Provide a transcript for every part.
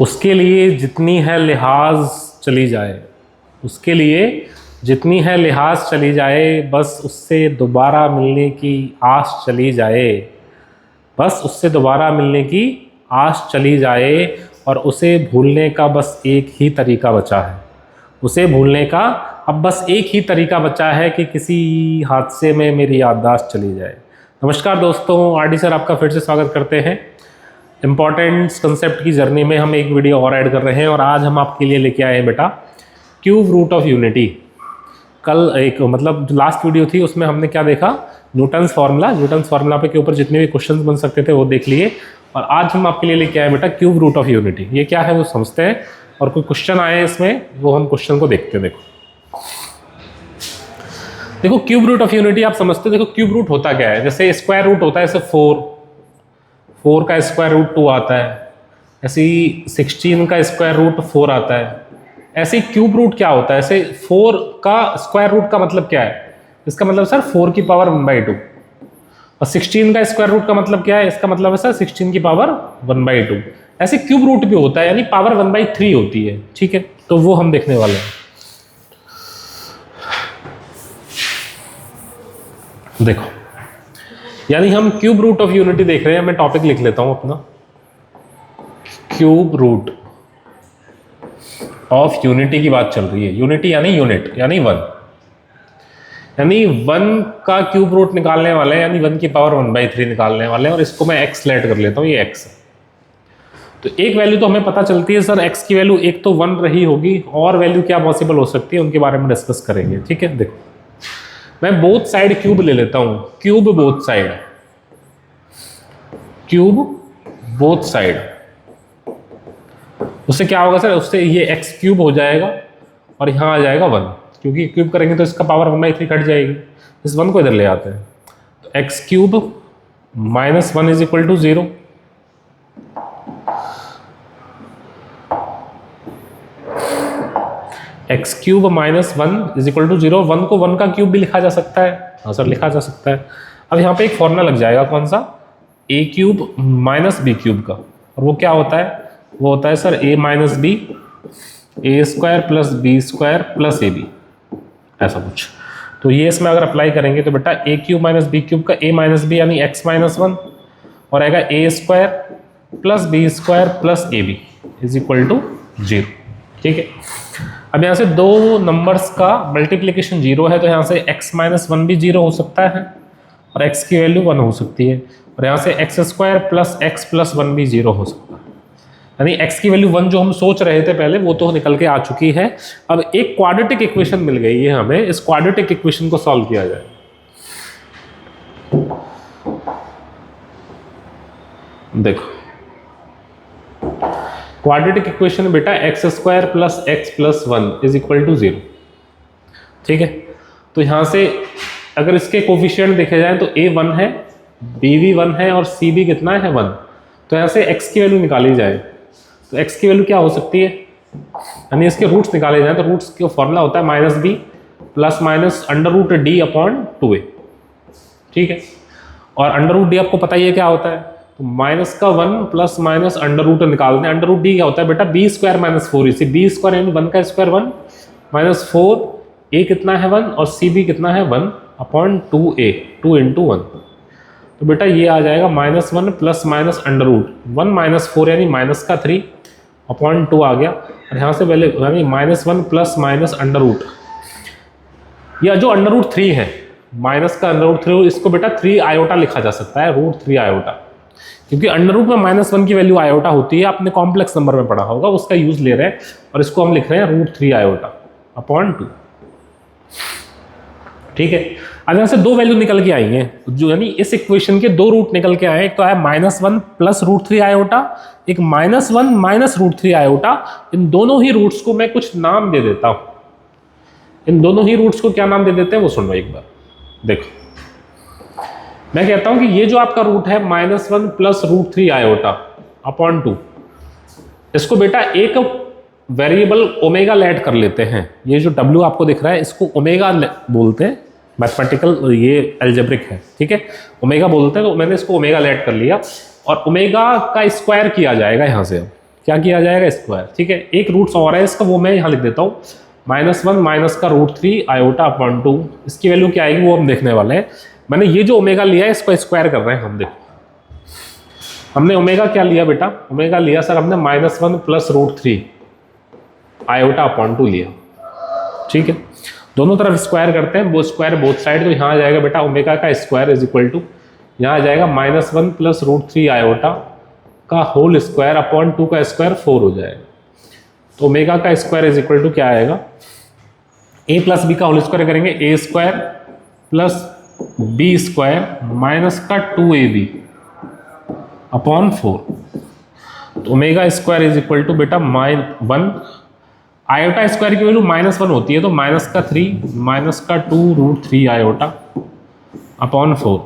उसके लिए जितनी है लिहाज चली जाए, उसके लिए जितनी है लिहाज चली जाए, बस उससे दोबारा मिलने की आस चली जाए, बस उससे दोबारा मिलने की आस चली जाए, और उसे भूलने का बस एक ही तरीका बचा है, उसे भूलने का अब बस एक ही तरीका बचा है कि किसी हादसे में मेरी याददाश्त चली जाए। नमस्कार दोस्तों, आरडी सर आपका फिर से स्वागत करते हैं। इम्पॉर्टेंट कंसेप्ट की जर्नी में हम एक वीडियो और ऐड कर रहे हैं, और आज हम आपके लिए लेके आए हैं बेटा क्यूब रूट ऑफ यूनिटी। कल एक जो लास्ट वीडियो थी उसमें हमने क्या देखा, न्यूटन्स फार्मूला के ऊपर जितने भी क्वेश्चंस बन सकते थे वो देख लिए, और आज हम आपके लिए लेके आए बेटा क्यूब रूट ऑफ यूनिटी। ये क्या है वो समझते हैं, और कोई क्वेश्चन आए हैं इसमें वो हम क्वेश्चन को देखते हैं। देखो क्यूब रूट ऑफ यूनिटी आप समझते हो। देखो क्यूब रूट होता क्या है, जैसे स्क्वायर रूट होता है, जैसे 4 का स्क्वायर रूट 2 आता है, ऐसे ही 16 का स्क्वायर रूट 4 आता है। ऐसे ही क्यूब रूट क्या होता है, ऐसे 4 का स्क्वायर रूट का मतलब क्या है, इसका मतलब सर 4 की पावर 1/2, और 16 का स्क्वायर रूट का मतलब क्या है, इसका मतलब है सर 16 की पावर 1/2। ऐसे क्यूब रूट भी होता है, यानी पावर 1/3 होती है। ठीक है, तो वो हम देखने वाले हैं। देखो, यानी हम क्यूब रूट ऑफ यूनिटी देख रहे हैं। मैं टॉपिक लिख लेता हूं अपना, क्यूब रूट ऑफ यूनिटी की बात चल रही है। यूनिटी यानी यूनिट, यानी 1, यानी 1 का क्यूब रूट निकालने वाले हैं, यानी 1 की पावर 1/3 निकालने वाले हैं, और इसको मैं x लेट कर लेता हूं, ये x है। तो एक वैल्यू तो हमें पता चलती है सर, x की वैल्यू एक तो 1 रही होगी, और वैल्यू क्या पॉसिबल हो सकती है उनके बारे में डिस्कस करेंगे। ठीक है, देखो मैं बोथ साइड क्यूब ले लेता हूं, cube both side, cube both side, उससे क्या होगा सर, उससे ये x क्यूब हो जाएगा और यहां आ जाएगा 1, क्योंकि क्यूब करेंगे तो इसका पावर 1/3 कट जाएगी। इस 1 को इधर ले आते हैं, तो x cube minus 1 is equal to 0। X cube minus 1 is equal to 0। 1 को 1 का क्यूब भी लिखा जा सकता है, हाँ सर लिखा जा सकता है। अब यहाँ पे एक फॉर्मूला लग जाएगा, कौन सा, a cube minus b cube का, और वो क्या होता है, वो होता है sir a minus b, a square plus b square plus a b, ऐसा कुछ। तो ये इसमें अगर अप्लाई करेंगे तो बेटा a cube minus b cube का ए माइनस बी यानी एक्स माइनस 1, और आएगा a square plus b square plus a b is equal to 0। ठीक है, अब यहाँ से दो नंबर्स का मल्टीप्लिकेशन 0 है, तो यहाँ से x माइनस 1 भी 0 हो सकता है, और x की वैल्यू 1 हो सकती है, और यहाँ से x square plus x plus 1 भी 0 हो सकता है। यानी x की वैल्यू 1 जो हम सोच रहे थे पहले, वो तो निकल के आ चुकी है। अब एक क्वाड्रेटिक इक्वेशन मिल गई है हमें, इस क्वाड्रेटिक इक्वेशन को सॉल्व किया जाए। देखो क्वाड्रेटिक इक्वेशन बेटा x square plus x plus 1 is equal to 0। ठीक है, तो यहां से अगर इसके कोफिशिएंट देखे जाए तो a 1 है, b भी 1 है, और c भी कितना है 1। तो यहां से x की वैल्यू निकाली जाए, तो x की वैल्यू क्या हो सकती है, यानी इसके रूट्स निकाले जाए, तो रूट्स का फॉर्मूला होता है minus b plus minus under root d upon 2a। ठीक है, और अंडर रूट डी आपको पता ही है क्या होता है, तो माइनस का 1 प्लस माइनस अंडर रूट निकालते हैं। अंडर रूट डी क्या होता है बेटा, बी स्क्वायर माइनस 4, इसी बी स्क्वायर यानी 1 का स्क्वायर 1 माइनस 4, ए कितना है 1, और सी भी कितना है 1 अपॉन 2a, 2 इंटू 1। तो बेटा ये आ जाएगा minus 1 plus minus under root 1 minus 4 यानी माइनस का 3 अपॉन 2 आ गया, और यहाँ से पहले यानी minus 1 plus minus under root, या जो अंडर रूट 3 है, माइनस का अंडर रूट 3, इसको बेटा 3 आयोटा लिखा जा सकता है, रूट 3 आयोटा, क्योंकि अंडर रूट में माइनस 1 की वैल्यू आयोटा होती है, आपने कॉम्प्लेक्स नंबर में पढ़ा होगा, उसका यूज ले रहे हैं, और इसको हम लिख रहे हैं रूट 3 आयोटा अपॉन 2। ठीक है, अब यहाँ से दो वैल्यू निकल के आई हैं, जो यानी इस इक्वेशन के दो रूट निकल के आए, एक तो है माइनस 1 प्लस रूट 3 आयोटा, एक माइनस 1 माइनस रूट 3 आयोटा। इन दोनों ही रूट्स को मैं कुछ नाम दे देता हूं, इन दोनों ही रूट्स को क्या नाम दे देते हैं वो सुनो एक बार। देखो मैं कहता हूं कि ये जो आपका रूट है minus 1 plus root 3 iota upon 2, इसको बेटा एक वेरिएबल ओमेगा लेट कर लेते हैं। ये जो w आपको दिख रहा है इसको ओमेगा बोलते हैं, मैथमेटिकल ये एल्जेब्रिक है। ठीक है, ओमेगा बोलते हैं, तो मैंने इसको ओमेगा लेट कर लिया, और ओमेगा का स्क्वायर किया जाएगा यहाँ से। क्या किया जाएगा, स्क्वायर। ठीक है, एक रूट्स और है इसका, वो मैं यहाँ लिख देता हूँ, -1 माइनस का √3 आयोटा अपॉन 2, इसकी वैल्यू क्या आएगी वो हम देखने वाले हैं। मैंने ये जो ओमेगा लिया है इसको स्क्वायर कर रहे हैं हम। देखो हमने ओमेगा क्या लिया बेटा, ओमेगा लिया सर हमने -1 प्लस √3 आयोटा अपॉन 2 लिया। ठीक है, दोनों तरफ स्क्वायर करते हैं, वो स्क्वायर बोथ साइड, तो यहाँ आ जाएगा बेटा ओमेगा का स्क्वायर इज इक्वल टू, यहाँ आ जाएगा -1 प्लस √3 आयोटा का होल स्क्वायर अपॉन 2 का स्क्वायर 4 हो जाएगा। तो ओमेगा का स्क्वायर इज इक्वल टू क्या आएगा, a प्लस बी का होल स्क्वायर करेंगे, a square plus b square minus का 2ab अपॉन 4। तो omega square is equal to बेटा -1, आयोटा स्क्वायर की वैल्यू -1 होती है, तो -3 माइनस का 2√3 iota upon 4।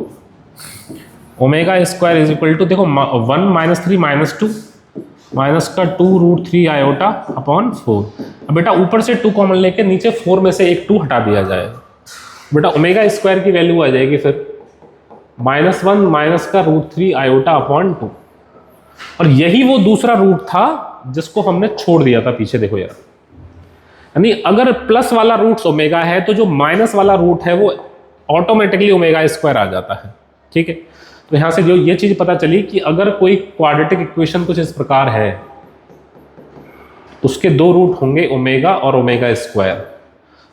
Omega square is equal to देखो 1 - 3 -2 माइनस का 2√3 आयोटा अपॉन 4। अब बेटा ऊपर से 2 कॉमन लेके नीचे 4 में से एक 2 हटा दिया जाएगा, बेटा ओमेगा स्क्वायर की वैल्यू आ जाएगी फिर -1 माइनस का √3 आयोटा अपॉन 2। और यही वो दूसरा रूट था जिसको हमने छोड़ दिया था पीछे, देखो यार, यानी अगर प्लस वाला रूट ओमेगा है तो जो माइनस वाला रूट है वो ऑटोमेटिकली ओमेगा स्क्वायर आ जाता है। ठीक है, तो यहां से जो ये चीज पता चली कि अगर कोई क्वाड्रेटिक इक्वेशन कुछ इस प्रकार है तो उसके दो रूट होंगे ओमेगा और ओमेगा स्क्वायर,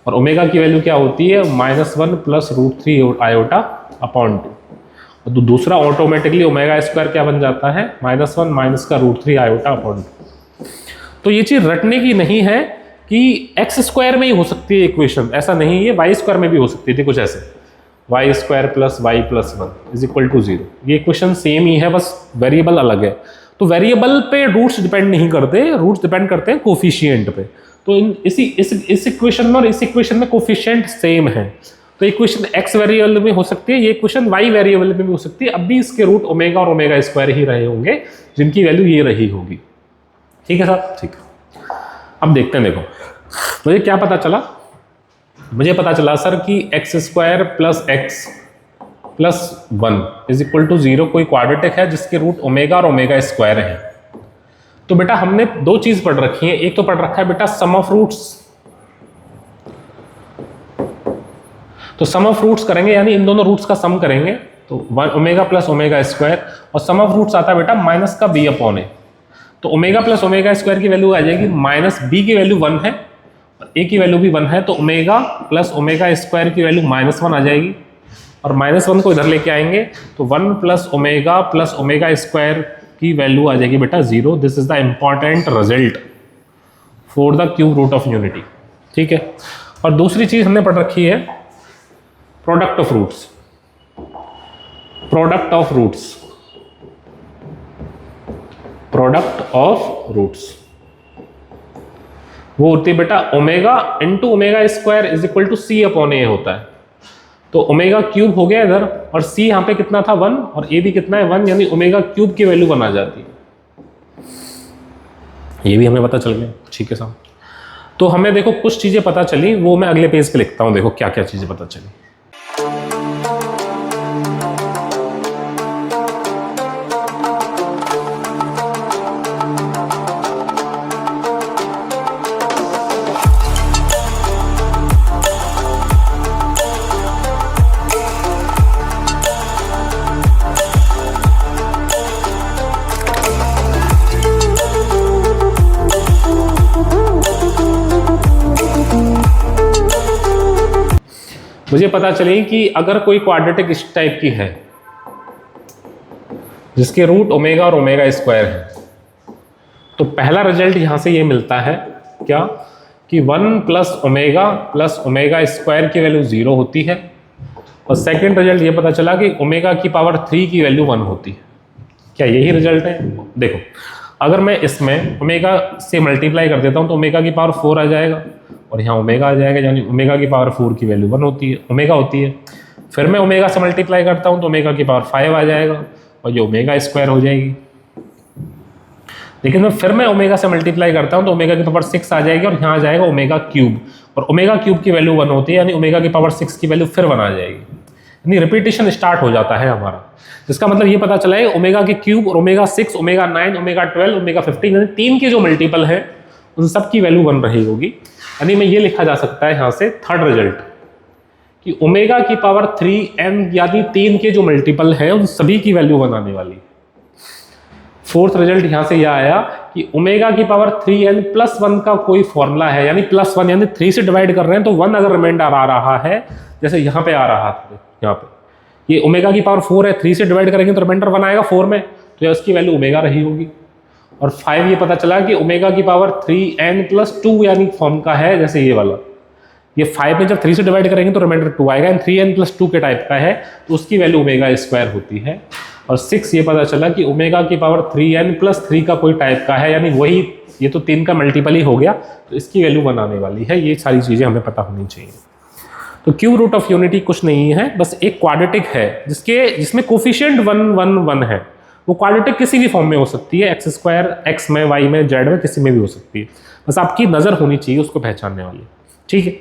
और ओमेगा की वैल्यू क्या होती है -1 प्लस √3 आयोटा अपॉन 2, और दूसरा ऑटोमेटिकली ओमेगा स्क्वायर क्या बन जाता है -1 माइनस का √3 आयोटा अपॉन 2। तो ये चीज रटने की नहीं है कि एक्स स्क्वायर में ही हो सकती है इक्वेशन, ऐसा नहीं है, वाई स्क्वायर में भी हो सकती थी कुछ ऐसे, y square plus y plus 1 is equal to 0। ये इक्वेशन सेम ही है, बस वेरिएबल अलग है। तो वेरिएबल पे रूट्स डिपेंड नहीं करते, रूट्स डिपेंड करते हैं कोफिशिएंट पे। तो इस इक्वेशन में और इस इक्वेशन में कोफिशिएंट सेम है, तो इक्वेशन एक्स वेरिएबल में हो सकती है, ये इक्वेशन वाई वेरिएबल में भी हो सकती है। अब भी इसके रूट ओमेगा और ओमेगा स्क्वायर ही रहे होंगे जिनकी वैल्यू ये रही होगी। ठीक है साहब, ठीक है। अब देखते हैं, देखो मुझे क्या पता चला, मुझे पता चला सर कि x² plus x plus 1 is equal to 0 कोई क्वाड्रेटिक है जिसके रूट ओमेगा और ओमेगा स्क्वायर है। तो बेटा हमने दो चीज पढ़ रखी है, एक तो पढ़ रखा है बेटा सम ऑफ रूट्स, तो सम ऑफ रूट्स करेंगे यानी इन दोनों रूट्स का सम करेंगे, तो 1 ओमेगा प्लस ओमेगा स्क्वायर, और सम ऑफ रूट्स आता है बेटा माइनस का b अपॉन ए। तो ओमेगा प्लस ओमेगा स्क्वायर की वैल्यू आ जाएगी -b की वैल्यू 1 है और a की वैल्यू भी 1 है, तो ओमेगा प्लस ओमेगा स्क्वायर की वैल्यू -1 आ जाएगी, और -1 को इधर लेके आएंगे तो 1 प्लस ओमेगा स्क्वायर की वैल्यू आ जाएगी बेटा 0। This is the important result for the cube root of unity. ठीक है, और दूसरी चीज हमने पढ़ रखी है product of roots, product of roots, product of roots वो होती है बेटा omega into omega square is equal to c upon ए होता है। तो ओमेगा क्यूब हो गया इधर, और c यहां पे कितना था 1 और a भी कितना है 1, यानी ओमेगा क्यूब की वैल्यू 1 आ जाती है। ये भी हमें पता चल गया। ठीक है साहब, तो हमें देखो कुछ चीजें पता चली, वो मैं अगले पेज पे लिखता हूं, देखो क्या क्या चीजें पता चली। मुझे पता चली कि अगर कोई क्वाड्रेटिक इस टाइप की है जिसके रूट ओमेगा और ओमेगा स्क्वायर है, तो पहला रिजल्ट यहां से ये मिलता है क्या कि 1 प्लस ओमेगा स्क्वायर की वैल्यू 0 होती है, और सेकंड रिजल्ट ये पता चला कि ओमेगा की पावर 3 की वैल्यू 1 होती है। क्या यही रिजल्ट है? देखो अगर मैं इसमें ओमेगा से मल्टीप्लाई कर देता हूं तो ओमेगा की पावर 4 आ जाएगा, और यहाँ ओमेगा आ जाएगा, यानी ओमेगा की पावर 4 की वैल्यू 1 होती है, ओमेगा होती है। फिर मैं ओमेगा से मल्टीप्लाई करता हूँ तो ओमेगा की पावर 5 आ जाएगा, और ये ओमेगा स्क्वायर हो जाएगी। लेकिन फिर मैं ओमेगा से मल्टीप्लाई करता हूँ तो ओमेगा की पावर 6 आ जाएगी, और यहाँ आ जाएगा ओमेगा क्यूब, और ओमेगा क्यूब की वैल्यू 1 होती है, यानी ओमेगा की पावर 6 की वैल्यू फिर 1 आ जाएगी। यानी रिपीटेशन स्टार्ट हो जाता है हमारा। इसका मतलब ये पता चला है ओमेगा के क्यूब और ओमेगा 6, ओमेगा 9, ओमेगा 12, ओमेगा 15 यानी 3 के जो मल्टीपल है उन सब की वैल्यू 1 रही होगी। यानी मैं ये लिखा जा सकता है यहां से थर्ड रिजल्ट कि ओमेगा की पावर 3n यानी 3 के जो मल्टीपल है उन सभी की वैल्यू 1 आने वाली है। फोर्थ रिजल्ट यहां से यह आया कि ओमेगा की पावर 3n प्लस 1 का कोई फॉर्मूला है, यानी प्लस 1 यानी 3 से डिवाइड कर रहे हैं तो 1 अगर रिमाइंडर आ रहा है, जैसे यहां पे आ रहा था, यहाँ पे ये ओमेगा की पावर 4 है, 3 से डिवाइड करेंगे तो रिमाइंडर 1 आएगा 4 में, तो उसकी वैल्यू ओमेगा रही होगी। और 5 ये पता चला कि ओमेगा की पावर 3n प्लस 2 यानी फॉर्म का है, जैसे ये वाला, ये 5 में जब 3 से डिवाइड करेंगे तो रिमाइंडर 2 आएगा, एंड 3n प्लस 2 के टाइप का है तो उसकी वैल्यू ओमेगा स्क्वायर होती है। और 6 ये पता चला कि ओमेगा की पावर 3n प्लस 3 का कोई टाइप का है, यानी वही, ये तो 3 का मल्टीपल ही हो गया, तो इसकी वैल्यू 1 आने वाली है। ये सारी चीज़ें हमें पता होनी चाहिए। तो क्यूब रूट ऑफ यूनिटी कुछ नहीं है, बस एक क्वाड्रेटिक है जिसमें कोफिशिएंट 1 1 1 है। वो क्वाड्रेटिक किसी भी फॉर्म में हो सकती है, एक्स स्क्वायर, एक्स में, वाई में, जेड में, किसी में भी हो सकती है, बस आपकी नज़र होनी चाहिए उसको पहचानने वाली। ठीक है,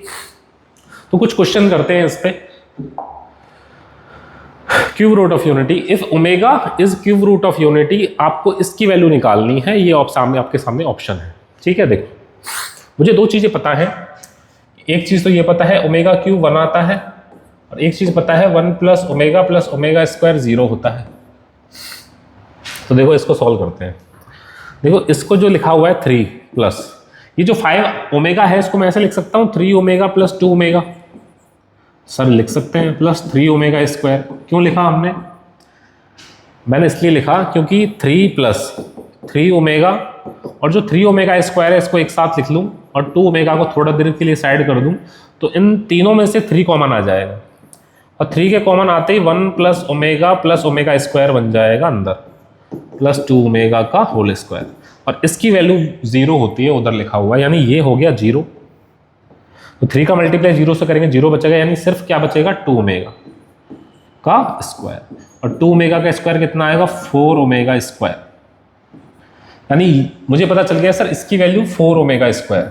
तो कुछ क्वेश्चन करते हैं इस पे। Cube root of unity, if omega is cube root of unity, आपको इसकी वैल्यू निकालनी है। ये आपके सामने ऑप्शन है। ठीक है, देखो मुझे दो चीजें पता है। एक चीज तो ये पता है ओमेगा क्यूब 1 आता है, और एक चीज पता है 1 प्लस ओमेगा स्क्वायर 0 होता है। तो देखो इसको सॉल्व करते हैं। देखो इसको जो लिखा हुआ है 3 प्लस, ये जो 5 ओमेगा है इसको मैं ऐसे लिख सकता हूँ 3 ओमेगा प्लस 2 ओमेगा। सर लिख सकते हैं प्लस 3 ओमेगा स्क्वायर। क्यों लिखा हमने? मैंने इसलिए लिखा क्योंकि 3 प्लस 3 ओमेगा और जो 3 ओमेगा स्क्वायर है इसको एक साथ लिख लूँ और 2 ओमेगा को थोड़ा देर के लिए साइड कर दूँ, तो इन तीनों में से 3 कॉमन आ जाएगा, और 3 के कॉमन आते ही 1 प्लस ओमेगा स्क्वायर बन जाएगा अंदर, प्लस 2 ओमेगा का होल स्क्वायर, और इसकी वैल्यू 0 होती है, उधर लिखा हुआ है, यानी ये हो गया 0। तो 3 का मल्टीप्लाई 0 से करेंगे 0 बचेगा, यानी सिर्फ क्या बचेगा 2 ओमेगा का स्क्वायर, और 2 ओमेगा का स्क्वायर कितना आएगा 4 ओमेगा स्क्वायर। यानी मुझे पता चल गया सर इसकी वैल्यू 4 ओमेगा स्क्वायर।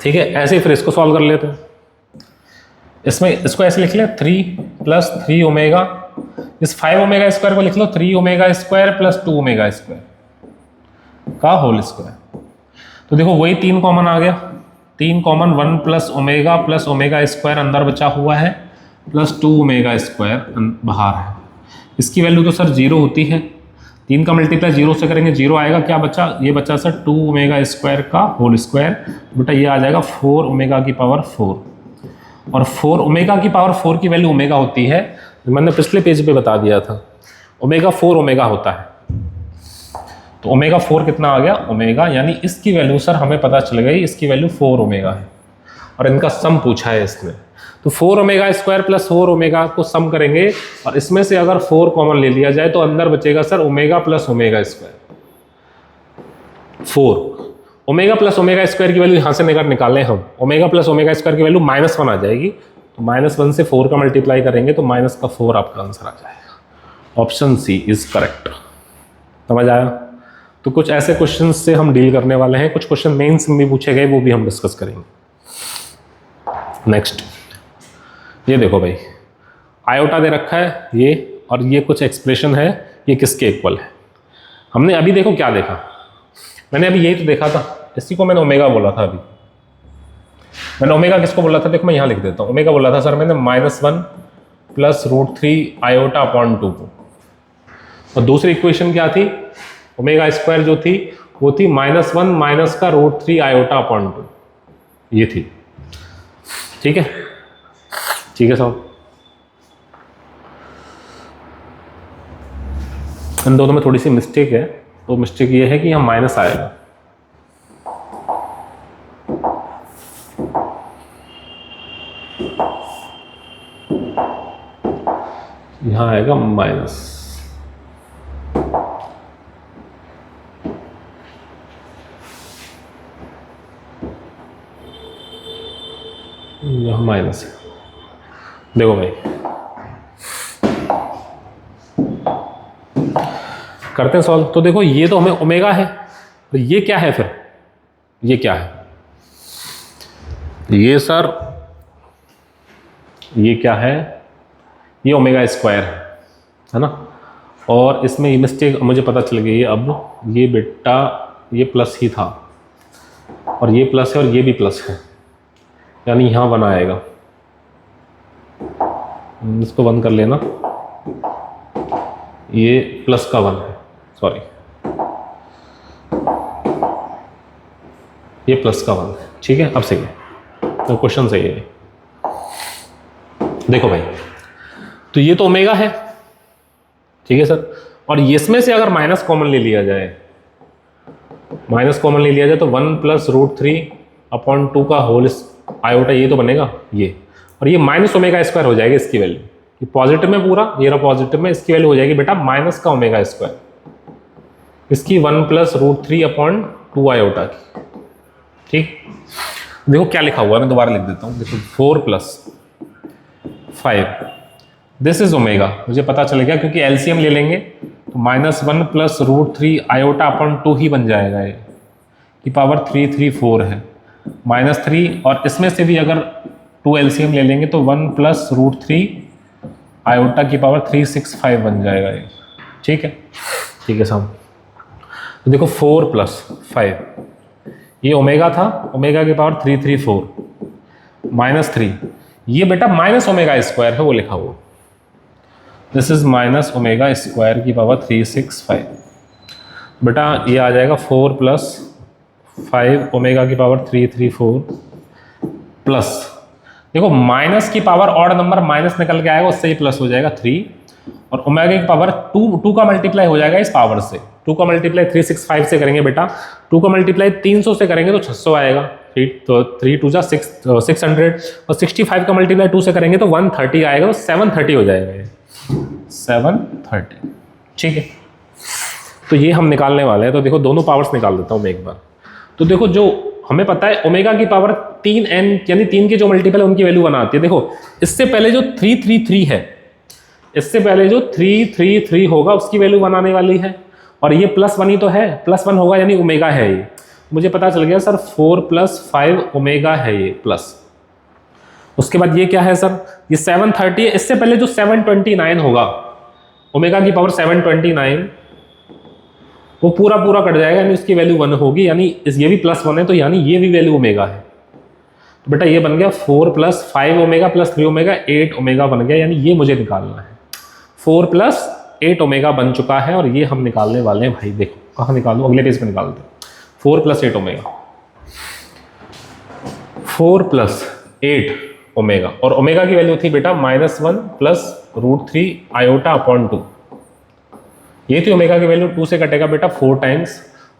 ठीक है, ऐसे ही फिर इसको सॉल्व कर लेते हैं। इसमें इसको ऐसे लिख लें 3 प्लस 3 ओमेगा, इस 5 ओमेगा स्क्वायर को लिख लो 3 omega square plus 2 omega square का होल स्क्वायर। तो देखो वही 3 कॉमन आ गया, 3 कॉमन, 1 प्लस ओमेगा स्क्वायर अंदर बचा हुआ है, प्लस 2 ओमेगा स्क्वायर बाहर है। इसकी वैल्यू तो सर 0 होती है, 3 का मल्टीप्लाई 0 से करेंगे 0 आएगा, क्या बचा? ये बचा सर 2 ओमेगा स्क्वायर का होल स्क्वायर, बेटा ये आ जाएगा 4 ओमेगा की पावर 4, और 4 ओमेगा की पावर 4 की वैल्यू ओमेगा होती है, मैंने पिछले पेज पे बता दिया था, ओमेगा 4 ओमेगा होता है। तो ओमेगा 4 कितना आ गया ओमेगा, यानी इसकी वैल्यू सर हमें पता चल गई, इसकी वैल्यू 4 ओमेगा है, और इनका सम पूछा है इसने। तो 4 ओमेगा स्क्वायर प्लस 4 ओमेगा को सम करेंगे, और इसमें से अगर 4 कॉमन ले लिया जाए तो अंदर बचेगा sir omega plus omega square 4। Omega plus omega square की वैल्यू यहाँ से निकालें हम, ओमेगा प्लस ओमेगा स्क्वायर की वैल्यू -1 आ जाएगी, तो -1 से 4 का मल्टीप्लाई करेंगे तो -4 आपका आंसर आ जाएगा। Option C is correct. समझ आया? तो कुछ ऐसे क्वेश्चन से हम डील करने वाले हैं, कुछ क्वेश्चन मेंस में भी पूछे गए, वो भी हम डिस्कस करेंगे। नेक्स्ट, ये देखो भाई, आयोटा दे रखा है ये, और ये कुछ एक्सप्रेशन है, ये किसके इक्वल है? हमने अभी देखो क्या देखा, मैंने अभी यही तो देखा था, इसी को मैंने ओमेगा बोला था। अभी मैंने ओमेगा किसको बोला था? देखो मैं यहाँ लिख देता हूँ, ओमेगा बोला था सर मैंने -1 प्लस √3 आयोटा अपॉन 2 को, और दूसरी इक्वेशन क्या थी? ओमेगा स्क्वायर जो थी वो थी -1 माइनस का √3 आयोटा अपॉन 2, ये थी। ठीक है, ठीक है साहब। इन दोनों में थोड़ी सी मिस्टेक है, तो मिस्टेक ये है कि यहाँ माइनस आएगा, यहाँ आएगा माइनस, यहाँ माइनस है। देखो भाई करते हैं सॉल्व। तो देखो ये तो हमें ओमेगा है, तो ये क्या है फिर? ये क्या है? ये सर ये क्या है, ये ओमेगा स्क्वायर है ना, और इसमें ये मिस्टेक मुझे पता चल गई है अब, ये बेटा ये प्लस ही था और ये प्लस है और ये भी प्लस है, यानी यहाँ 1 आएगा। इसको 1 कर लेना, ये प्लस का 1 है, सॉरी ये प्लस का 1 है, ठीक है। अब सही है, तो क्वेश्चन सही है। देखो भाई, तो ये तो ओमेगा है, ठीक है सर, और इसमें से अगर माइनस कॉमन ले लिया जाए, माइनस कॉमन ले लिया जाए तो 1 + √3/2 का होल आयोटा ये तो बनेगा ये, और ये माइनस ओमेगा स्क्वायर हो जाएगी इसकी वैल्यू, ये पॉजिटिव में पूरा, ये रहा पॉजिटिव में, इसकी वैल्यू हो जाएगी बेटा माइनस का ओमेगा स्क्वायर, इसकी 1 + √3/2 आयोटा की, ठीक। देखो क्या लिखा हुआ है, मैं दोबारा लिख देता हूँ, देखो 4 + 5 दिस इज ओमेगा, मुझे पता चलेगा क्योंकि एलसीएम ले लेंगे तो -1 + √3/2 ही बन जाएगा, ये की पावर 334 है, -3, और इसमें से भी अगर 2 एलसीएम ले लेंगे तो 1 + √3/2 की पावर 365 बन जाएगा ये, ठीक है, ठीक है साहब। तो देखो 4 + 5 ये ओमेगा था, ओमेगा की पावर 334 -3, ये बेटा माइनस ओमेगा स्क्वायर है वो लिखा हुआ, this is minus omega square की पावर 365, बेटा ये आ जाएगा 4 + 5 ओमेगा की पावर 334 प्लस, देखो माइनस की पावर ऑड नंबर माइनस निकल के आएगा, उससे ही प्लस हो जाएगा 3, और ओमेगा की पावर 2 का मल्टीप्लाई हो जाएगा इस पावर से, 2 का मल्टीप्लाई 365 से करेंगे बेटा, 2 का मल्टीप्लाई 300 से करेंगे तो 600 आएगा, तो 3 2 600, और 65 का मल्टीप्लाई 2 से करेंगे तो 130 आएगा, तो 730 हो जाएगा ये, 730, ठीक है। तो ये हम निकालने वाले हैं, तो देखो दोनों पावर्स निकाल देता हूँ मैं एक बार। तो देखो जो हमें पता है ओमेगा की पावर 3n यानी 3 के जो मल्टीपल है उनकी वैल्यू 1 आती है। देखो इससे पहले जो 333 है, इससे पहले जो 333 होगा उसकी वैल्यू 1 आने वाली है, और ये +1 ही तो है, +1 होगा यानी ओमेगा है ये, मुझे पता चल गया सर 4 + 5 ओमेगा है ये प्लस। उसके बाद ये क्या है सर, ये 730 है, इससे पहले जो 729 होगा ओमेगा की पावर 729 वो पूरा पूरा कट जाएगा, यानी उसकी वैल्यू 1 होगी, यानी ये भी +1 है तो यानी ये भी वैल्यू ओमेगा है। तो बेटा ये बन गया 4 + 5 ओमेगा + 3 ओमेगा 8 ओमेगा बन गया, यानी ये मुझे निकालना है। 4 + 8 ओमेगा बन चुका है, और ये हम निकालने वाले हैं भाई। देखो कहाँ निकाल दो, अगले पेज पे निकाल दो। 4 + 8 ओमेगा, 4 + 8 ओमेगा, और ओमेगा की वैल्यू थी बेटा -1 + √3/2, ये थी ओमेगा की वैल्यू। 2 से कटेगा बेटा 4 टाइम्स,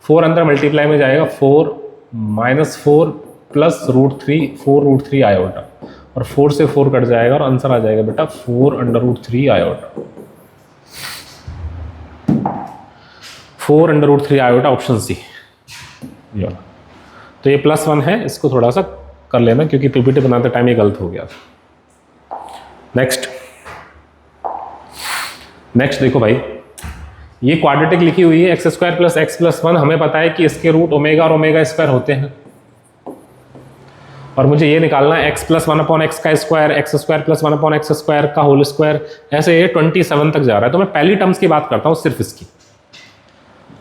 4 अंदर मल्टीप्लाई में जाएगा, 4 - 4 + √3/4 और 4 से 4 कट जाएगा और आंसर आ जाएगा बेटा 4√3/, 4√3/, ऑप्शन सी। तो ये +1 है, इसको थोड़ा सा कर लेना क्योंकि पीपीटी बनाते टाइम ये गलत हो गया। नेक्स्ट देखो भाई, ये क्वाड्रेटिक लिखी हुई है x² + x + 1, हमें पता है कि इसके रूट ओमेगा और ओमेगा स्क्वायर होते हैं, और मुझे ये निकालना है x + 1/x का स्क्वायर, x² + 1/x² का होल स्क्वायर, ऐसे ये 27 तक जा रहा है। तो मैं पहली टर्म्स की बात करता हूँ, सिर्फ इसकी,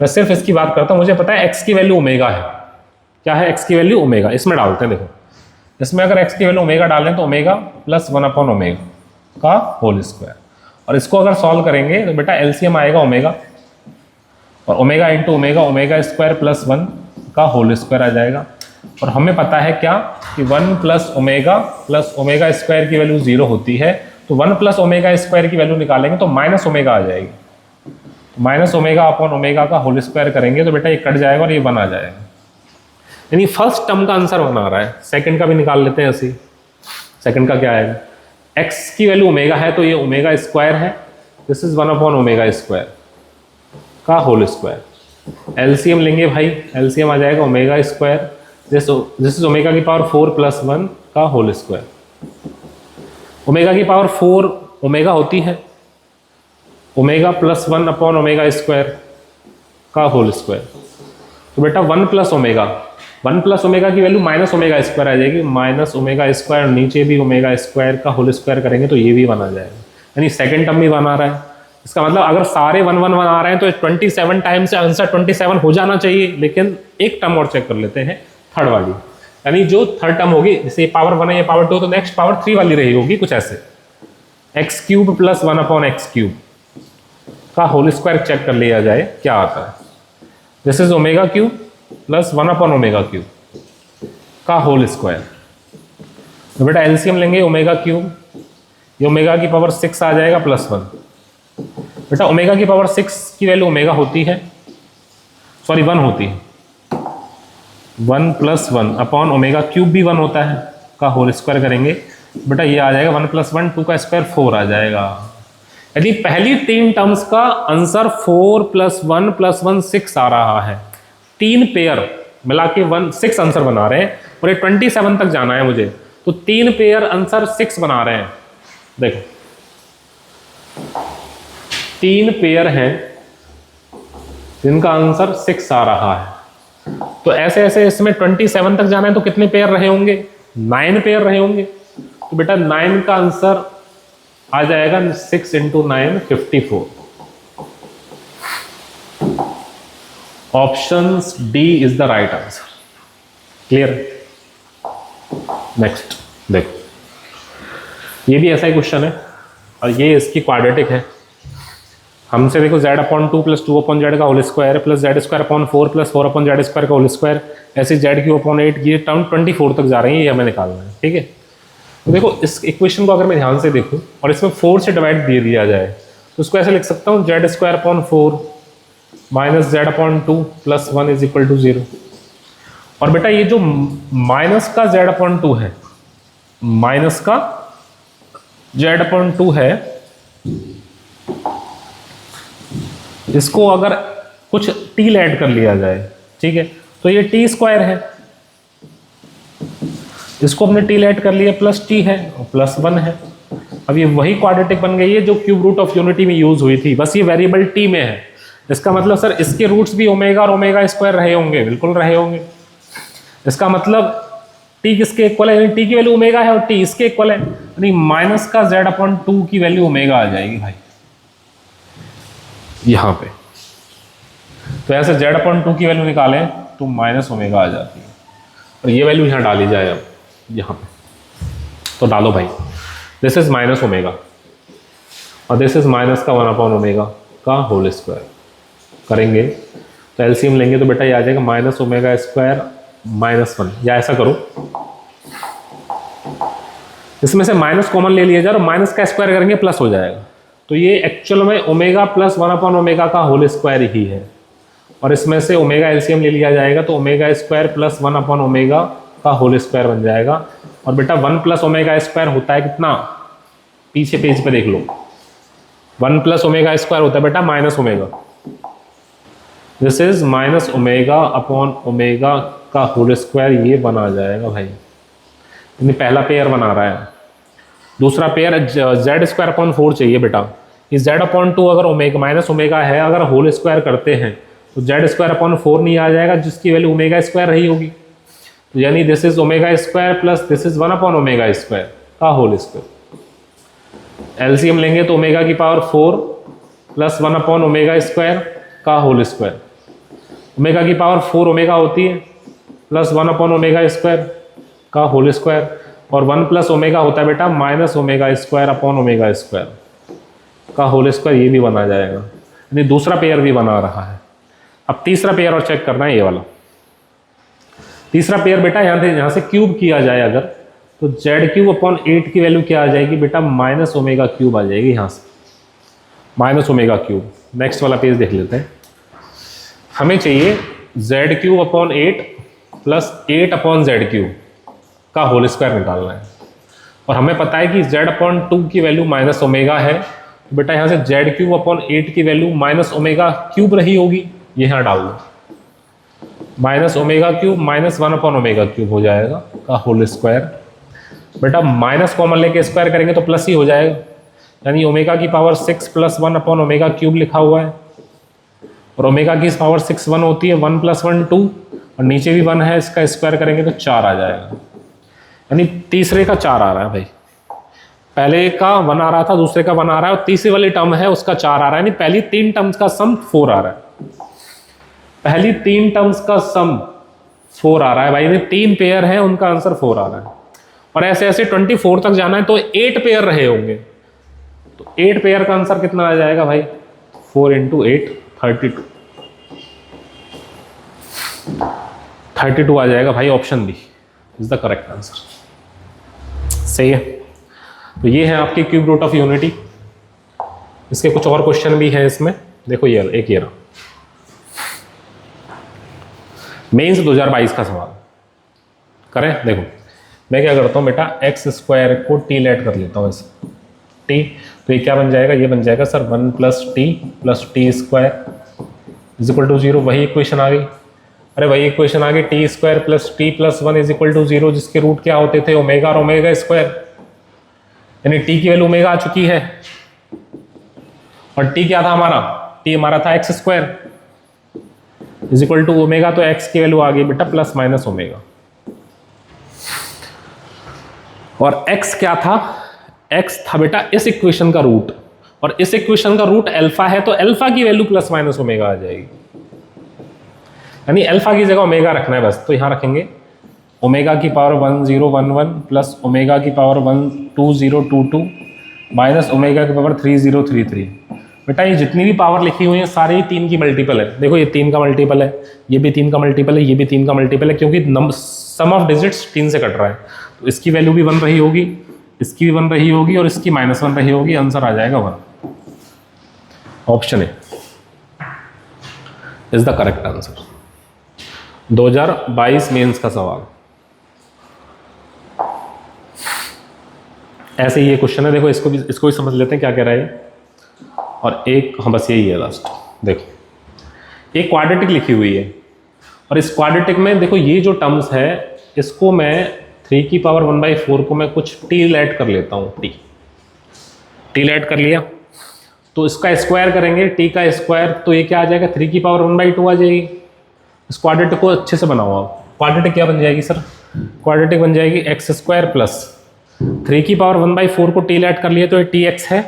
मैं सिर्फ इसकी बात करता हूँ। मुझे पता है x की वैल्यू ओमेगा है, क्या है x की वैल्यू ओमेगा, इसमें डालते हैं। देखो इसमें अगर x की वैल्यू ओमेगा डालें तो ओमेगा + 1/ओमेगा का होल स्क्वायर, और इसको अगर सॉल्व करेंगे तो बेटा एलसीएम आएगा ओमेगा, और ओमेगा × ओमेगा ओमेगा² + 1 का होल स्क्वायर आ जाएगा। और हमें पता है क्या कि 1 + ओमेगा + ओमेगा² की वैल्यू 0 होती है, तो 1 + ओमेगा² की वैल्यू निकालेंगे तो -ओमेगा आ जाएगी, -ओमेगा/ओमेगा का होल स्क्वायर करेंगे तो बेटा ये कट जाएगा और ये 1 आ जाएगा, यानी फर्स्ट टर्म का आंसर 1 आ रहा है। सेकंड का भी निकाल लेते हैं ऐसे। सेकंड का क्या आएगा, x की वैल्यू ओमेगा है तो ये ओमेगा² है, दिस इज 1/ओमेगा² का होल स्क्वायर। एलसीएम लेंगे भाई, एलसीएम आ जाएगा ओमेगा², दिस इज ओमेगा की पावर 4 + 1 का होल स्क्वायर। ओमेगा की पावर 4 ओमेगा होती है, ओमेगा + 1/ओमेगा² का होल स्क्वायर। तो बेटा 1 + ओमेगा की वैल्यू -ओमेगा² आ जाएगी, -ओमेगा², नीचे भी ओमेगा² का होल स्क्वायर करेंगे तो ये भी 1 आ जाएगा, यानी सेकंड टर्म भी 1 आ रहा है। इसका मतलब अगर सारे 1 1 1 आ रहे हैं तो 27 टाइम्स से आंसर 27 हो जाना चाहिए, लेकिन एक टर्म और चेक कर लेते हैं, थर्ड वाली, यानी जो थर्ड टर्म होगी, जैसे ये पावर 1 है, ये पावर 2, तो नेक्स्ट पावर 3 वाली रही होगी कुछ ऐसे, x³ + 1/x³ का होल स्क्वायर चेक कर लिया जाए क्या आता है। दिस इज ओमेगा³ + 1/ओमेगा³ का होल स्क्वायर। तो बेटा एलसीएम लेंगे ओमेगा³, ये ओमेगा की पावर 6 आ जाएगा +1। बेटा ओमेगा की पावर 6 की वैल्यू ओमेगा होती है, सॉरी 1 होती है, 1 + 1/ओमेगा³ भी 1 होता है, का होल स्क्वायर करेंगे बेटा ये आ जाएगा 1 + 1 2 का स्क्वायर 4 आ जाएगा। यदि पहली 3 टर्म्स का आंसर 4 + 1 + 1 6 आ रहा है, 3 पेयर मिला के 6 आंसर बना रहे हैं, और ये 27 तक जाना है मुझे, तो 3 पेयर आंसर 6 बना रहे हैं। देखो 3 पेयर हैं जिनका आंसर 6 आ रहा है, तो ऐसे ऐसे इसमें 27 तक जाना है, तो कितने पेयर रहे होंगे, 9 पेयर रहे होंगे। तो बेटा 9 का आंसर आ जाएगा 6 × 9 54। Option D is the right answer. Clear? Next देखो, ये भी ऐसा ही क्वेश्चन है, और ये इसकी क्वाड्रेटिक है। हमसे देखो z/2 + 2/z का होल स्क्वायर + z²/4 + 4/z² का होल स्क्वायर, ऐसे z³/8, ये टर्म 24 तक जा रही है, ये हमें निकालना है। ठीक है, तो देखो इस इक्वेशन को अगर मैं ध्यान से देखूं और इसमें 4 से डिवाइड दे दिया जाए, तो उसको ऐसे लिख सकता हूँ z² / 4 - z/2 + 1 = 0। और बेटा ये जो माइनस का z/2 है, माइनस का z/2 है, इसको अगर कुछ t ऐड कर लिया जाए, ठीक है, तो ये t² है, इसको हमने t ऐड कर लिया, +t है और +1 है। अब ये वही क्वाड्रेटिक बन गई है जो क्यूब रूट ऑफ यूनिटी में यूज हुई थी, बस ये वेरिएबल t में है। इसका मतलब सर इसके रूट्स भी ओमेगा और ओमेगा² रहे होंगे, बिल्कुल रहे होंगे। इसका मतलब t किसके इक्वल है, t की वैल्यू ओमेगा है और t इसके इक्वल है, यानी माइनस का z/2 की वैल्यू ओमेगा आ जाएगी भाई यहाँ पे। तो ऐसे z/2 की वैल्यू निकालें तो -ओमेगा आ जाती है, और ये वैल्यू यहाँ डाली जाए, अब यहाँ पे तो डालो भाई, दिस इज -ओमेगा और दिस इज माइनस का 1/ओमेगा का होल स्क्वायर करेंगे, तो एलसीएम लेंगे तो बेटा ये आ जाएगा -ओमेगा² -1, या ऐसा करो इसमें से माइनस कॉमन ले लिया जाए और माइनस का स्क्वायर करेंगे प्लस हो जाएगा, तो ये एक्चुअल में ओमेगा + 1/ओमेगा का होल स्क्वायर ही है, और इसमें से ओमेगा एलसीएम ले लिया जाएगा तो ओमेगा² + 1/ओमेगा का होल स्क्वायर बन जाएगा। और बेटा 1 + ओमेगा² होता है कितना, पीछे पेज पे देख लो, 1 + ओमेगा² होता है बेटा -ओमेगा, दिस इज -ओमेगा/ओमेगा का होल स्क्वायर, ये बना जाएगा भाई, यानी पहला पेयर बना रहा है। दूसरा पेयर z²/4 चाहिए बेटा, कि z/2 अगर -ओमेगा है, अगर होल स्क्वायर करते हैं तो z²/4 नहीं आ जाएगा, जिसकी वैल्यू ओमेगा² रही होगी, तो यानी दिस इज ओमेगा² + दिस इज 1/ओमेगा² का होल स्क्वायर। एलसीएम लेंगे तो ओमेगा की पावर 4 + 1/ओमेगा² का होल स्क्वायर, ओमेगा की पावर 4 ओमेगा होती है + 1/ओमेगा² का होल स्क्वायर, और 1 + ओमेगा होता है बेटा -ओमेगा²/ओमेगा² का होल स्क्वायर, ये भी बना जाएगा, यानी दूसरा पेयर भी बना रहा है। अब तीसरा पेयर और चेक करना है, ये वाला तीसरा पेयर बेटा यहाँ से क्यूब किया जाए अगर, तो z³/8 की वैल्यू क्या आ जाएगी बेटा, -ओमेगा³ आ जाएगी, यहाँ से -ओमेगा³। नेक्स्ट वाला पेज देख लेते हैं, हमें चाहिए z³/8 + 8/z³ का होल स्क्वायर निकालना है, और हमें पता है कि z/2 की वैल्यू -ओमेगा है, तो बेटा यहाँ से z³/8 की वैल्यू -ओमेगा³ रही होगी, ये यहाँ डाल दो, -ओमेगा³ -1/ओमेगा³ हो जाएगा का होल स्क्वायर। बेटा माइनस कॉमन लेके स्क्वायर करेंगे तो प्लस ही हो जाएगा, यानी ओमेगा की पावर 6 + 1/ओमेगा³ लिखा हुआ है, और ओमेगा की पावर 6 1 होती है, 1 + 1 2, और नीचे भी 1 है, इसका स्क्वायर करेंगे तो 4 आ जाएगा, यानी तीसरे का 4 आ रहा है भाई। पहले का 1 आ रहा था, दूसरे का 1 आ रहा है, और तीसरी वाली टर्म है उसका 4 आ रहा है, यानी पहली 3 टर्म्स का सम 4 आ रहा है। पहली 3 टर्म्स का सम 4 आ रहा है भाई, 3 पेयर है, उनका आंसर 4 आ रहा है। और ऐसे ऐसे 24 तक जाना है तो 8 पेयर रहे होंगे, तो 8 पेयर का आंसर कितना आ जाएगा भाई? 4 × 8 32, 32 आ जाएगा भाई। Option B is the correct answer. सही है। तो ये है आपकी क्यूब रूट ऑफ यूनिटी। इसके कुछ और क्वेश्चन भी है इसमें, देखो ये एक ये रहा, मेंस 2022 का सवाल करें। देखो मैं क्या करता हूँ बेटा, x² को t लेट कर लेता हूँ इसे t, तो ये क्या बन जाएगा? ये बन जाएगा सर 1 + t + t² = 0। वही इक्वेशन आ गई, अरे वही इक्वेशन आ गई, t² + t + 1 = 0, जिसके रूट क्या होते थे? ओमेगा और ओमेगा स्क्वायर, यानी t की वैल्यू ओमेगा आ चुकी है, और t क्या था हमारा? t हमारा था x² = ओमेगा, तो x की वैल्यू आ गई बेटा ± ओमेगा। और x क्या था? x था बेटा इस इक्वेशन का रूट, और इस इक्वेशन का रूट अल्फा है, तो अल्फा की वैल्यू ± ओमेगा आ जाएगी, यानी अल्फा की जगह ओमेगा रखना है बस। तो यहां रखेंगे ओमेगा की पावर 1011 प्लस ओमेगा की पावर 12022 माइनस ओमेगा की पावर 3033। बेटा ये जितनी भी पावर लिखी हुई है सारी 3 की मल्टीपल है। देखो ये 3 का मल्टीपल है, ये भी 3 का मल्टीपल है, ये भी 3 का मल्टीपल है, क्योंकि सम ऑफ डिजिट्स 3 से कट रहा है, तो इसकी वैल्यू भी 1 रही होगी, इसकी भी 1 रही होगी, और इसकी -1 रही होगी। आंसर आ जाएगा 1। Option A is the correct answer. 2022 mains का सवाल ऐसे ही ये क्वेश्चन है। देखो इसको भी समझ लेते हैं क्या कह रहा है। और एक, हाँ बस यही है लास्ट। देखो एक क्वाड्रेटिक लिखी हुई है, और इस क्वाड्रेटिक में देखो ये जो टर्म्स है, इसको मैं 3 की पावर 1/4 को मैं कुछ t लेट कर लेता हूँ, t लेट कर लिया, तो इसका स्क्वायर करेंगे, t का स्क्वायर, तो ये क्या आ जाएगा? 3 की पावर 1/2 आ जाएगी। इस क्वाड्रेटिक को अच्छे से बनाओ आप। क्वाड्रेटिक क्या बन जाएगी सर? क्वाड्रेटिक बन जाएगी x² प्लस 3 की पावर 1/4 को t लेट कर लिए, तो ये tx है,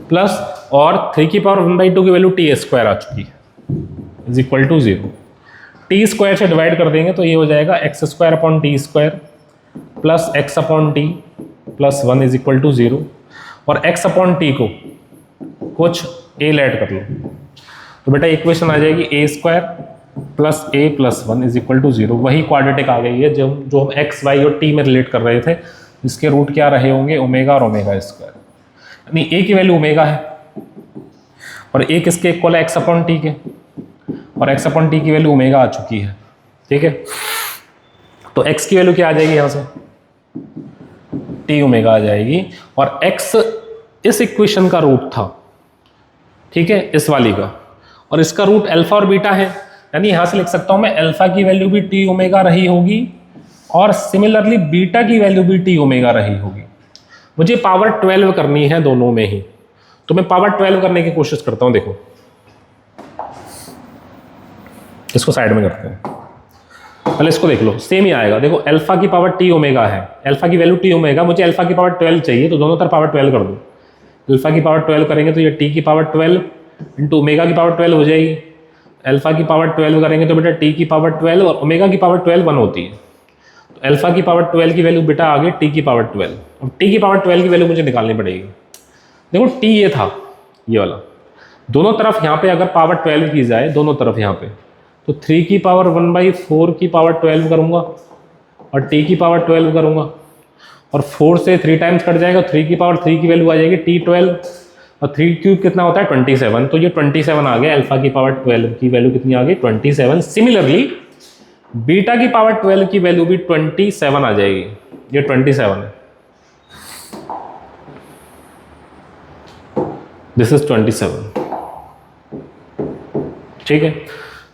प्लस और 3 की पावर 1/2 की वैल्यू t² आ चुकी है, = 0। t² से डिवाइड कर देंगे तो ये हो जाएगा x² प्लस x/t प्लस 1 = 0, और x/t को कुछ a लेट कर लो, तो बेटा इक्वेशन आ जाएगी a² प्लस a प्लस 1 = 0। वही क्वाड्रेटिक आ गई है जो हम x, y और t में रिलेट कर रहे थे। इसके रूट क्या रहे होंगे? ओमेगा और ओमेगा स्क्वायर, यानी a की वैल्यू ओमेगा है, और a किसके इक्वल है? x/t के, और x/t की वैल्यू ओमेगा आ चुकी है, ठीक है। तो x की वैल्यू क्या आ जाएगी यहाँ से? t ओमेगा आ जाएगी, और x इस इक्वेशन का रूट था, ठीक है, इस वाली का, और इसका रूट अल्फा और बीटा है, यानी यहां से लिख सकता हूं मैं अल्फा की वैल्यू भी t ओमेगा रही होगी, और सिमिलरली बीटा की वैल्यू भी t ओमेगा रही होगी। मुझे पावर 12 करनी है दोनों में ही, तो मैं पावर 12 करने की कोशिश करता हूं। देखो इसको साइड में करते हैं, पहले इसको देख लो, सेम ही आएगा। देखो अल्फा की पावर t ओमेगा है, अल्फा की वैल्यू t ओमेगा, मुझे अल्फा की पावर 12 चाहिए, तो दोनों तरफ पावर 12 कर दो। अल्फा की पावर 12 करेंगे तो ये t की पावर 12 इंटू ओमेगा की पावर 12 हो जाएगी। अल्फा की पावर 12 करेंगे तो बेटा t की पावर 12 और ओमेगा की पावर 12 1 होती है, तो अल्फा की पावर 12 की वैल्यू बेटा आ गई t की पावर 12। अब t की पावर 12 की वैल्यू मुझे निकालनी पड़ेगी। देखो t ये था, ये वाला, दोनों तरफ यहाँ पे अगर पावर 12 की जाए, दोनों तरफ यहाँ पे, तो 3 की पावर 1/4 की पावर 12 करूँगा, और t की पावर 12 करूँगा, और 4 से 3 टाइम्स कट जाएगा, 3 की पावर 3 की वैल्यू आ जाएगी t12, और 3 क्यूब कितना होता है? 27, तो ये 27 आ गया। अल्फा की पावर 12 की वैल्यू कितनी आ गई? 27। सिमिलरली बीटा की पावर 12 की वैल्यू भी 27 आ जाएगी, ये 27 है, दिस इज 27, ठीक है।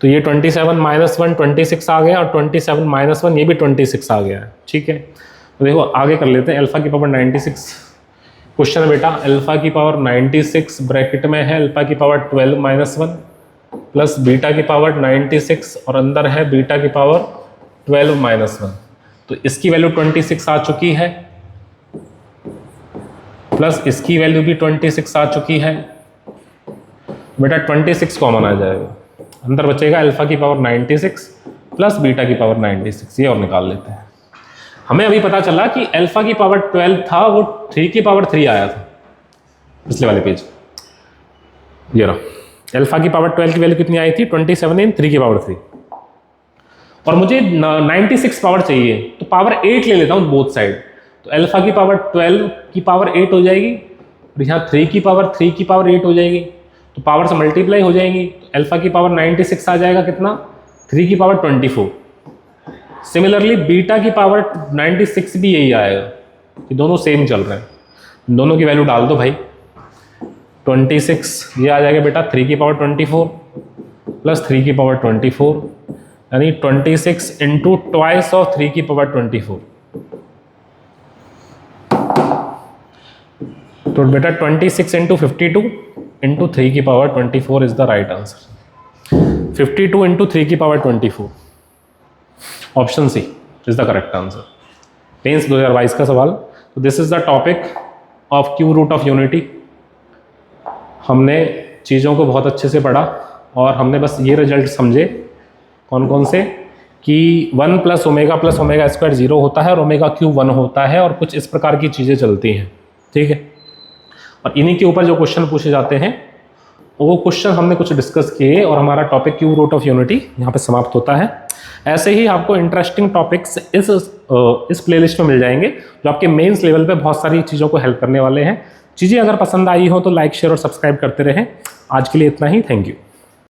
तो ये 27 -1 26 आ गया, और 27 -1 ये भी 26 आ गया है, ठीक है। तो देखो आगे कर लेते हैं। अल्फा की पावर 96 क्वेश्चन है बेटा, अल्फा की पावर 96 ब्रैकेट में है अल्फा की पावर 12 -1, प्लस बीटा की पावर 96 और अंदर है बीटा की पावर 12 माइनस 1, तो इसकी वैल्यू 26 आ चुकी है, प्लस इसकी वैल्यू भी 26 आ चुकी है। बेटा 26 कॉमन आ जाएगा, अंदर बचेगा अल्फा की पावर 96 प्लस बीटा की पावर 96, ये और निकाल लेते हैं। हमें अभी पता चला कि अल्फा की पावर 12 था, वो 3 की पावर 3 आया था पिछले वाले पेज। ये रहा, अल्फा की पावर 12 की वैल्यू कितनी आई थी 27 इन 3 की पावर 3, और मुझे 96 पावर चाहिए, तो पावर 8 ले लेता हूँ बोथ साइड, तो अल्फा की पावर 12 की पावर 8 हो जाएगी, और यहाँ 3 की पावर 3 की पावर 8 हो जाएगी, तो पावर से मल्टीप्लाई हो जाएंगी, तो अल्फा की पावर 96 आ जाएगा कितना 3 की पावर 24। सिमिलरली बीटा की पावर 96 भी यही आएगा, कि दोनों सेम चल रहे हैं, दोनों की वैल्यू डाल दो भाई। 26 ये आ जाएगा बेटा 3 की पावर 24 प्लस 3 की पावर 24, यानी 26 इंटू ट्वाइस ऑफ 3 की पावर 24, तो बेटा 26 इंटू 52 इंटू 3 की power 24 is the right answer. 52 into 3 की power 24, option C is the correct answer. Mains 2022 का सवाल। तो this is the topic of cube root of unity. हमने चीज़ों को बहुत अच्छे से पढ़ा और हमने बस ये रिजल्ट समझे कौन कौन से, कि 1 प्लस ओमेगा स्क्वायर 0 होता है और ओमेगा क्यूब 1 होता है, और कुछ इस प्रकार की चीज़ें चलती हैं, ठीक है। और इन्हीं के ऊपर जो क्वेश्चन पूछे जाते हैं वो क्वेश्चन हमने कुछ डिस्कस किए, और हमारा topic cube root of unity यहाँ पे समाप्त होता है। ऐसे ही आपको इंटरेस्टिंग टॉपिक्स इस प्लेलिस्ट में मिल जाएंगे, जो आपके मेंस लेवल पे बहुत सारी चीज़ों को हेल्प करने वाले हैं। चीज़ें अगर पसंद आई हो तो लाइक शेयर और सब्सक्राइब करते रहें। आज के लिए इतना ही, थैंक यू।